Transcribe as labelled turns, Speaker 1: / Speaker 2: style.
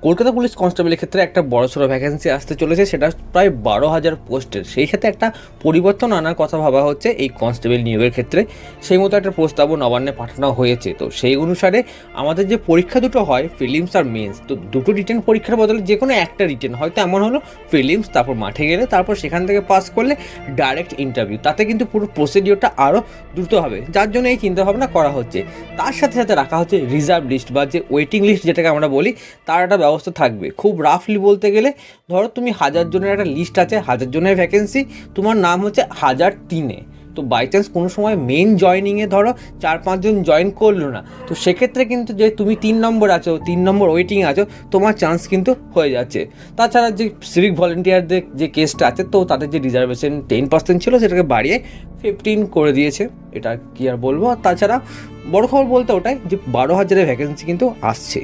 Speaker 1: Kolkata police কনস্টেবলের ক্ষেত্রে একটা বড়সড় ভ্যাকেন্সি আসতে চলেছে, সেটা প্রায় 12,000 পোস্টের। সেই সাথে একটা পরিবর্তন আনার কথা ভাবা হচ্ছে এই কনস্টেবল নিয়োগের ক্ষেত্রে। সেই মতো একটা প্রস্তাবও নবান্নে পাঠানো হয়েছে। তো সেই অনুসারে আমাদের যে পরীক্ষা দুটো হয়, ফিলিমস আর মেন্স, তো দুটো রিটেন পরীক্ষার বদলে যে কোনো একটা রিটেন, হয়তো এমন হলো ফিলিমস, তারপর মাঠে গেলে, তারপর সেখান থেকে পাস করলে ডাইরেক্ট ইন্টারভিউ, তাতে কিন্তু পুরো প্রসিডিওরটা আরও দ্রুত হবে, যার জন্য এই চিন্তাভাবনা করা হচ্ছে। তার সাথে সাথে রাখা হচ্ছে রিজার্ভ লিস্ট বা যে ওয়েটিং লিস্ট যেটাকে আমরা বলি, তার একটা ব্যবস্থা থাকবে। খুব রাফলি বলতে গেলে ধরো তুমি 1000 জনের একটা লিস্ট আছে, 1000 জনের ভ্যাকেন্সি, তোমার নাম হচ্ছে 1003-এ। তো বাই চান্স কোনো সময় মেন জয়নিংয়ে ধরো 4-5 জন জয়েন করলো না, তো সেক্ষেত্রে কিন্তু যে তুমি 3 নম্বর আছো, 3 নম্বর ওয়েটিং আছো, তোমার চান্স কিন্তু হয়ে যাচ্ছে। তাছাড়া যে সিভিক ভলেন্টিয়ারদের যে কেসটা আছে, তো তাদের যে রিজার্ভেশন 10% ছিল, সেটাকে বাড়িয়ে 15 করে দিয়েছে। এটা কি আর বলবো। আর তাছাড়া বড় খবর বলতে ওটাই যে 12,000-এর ভ্যাকেন্সি কিন্তু আসছে।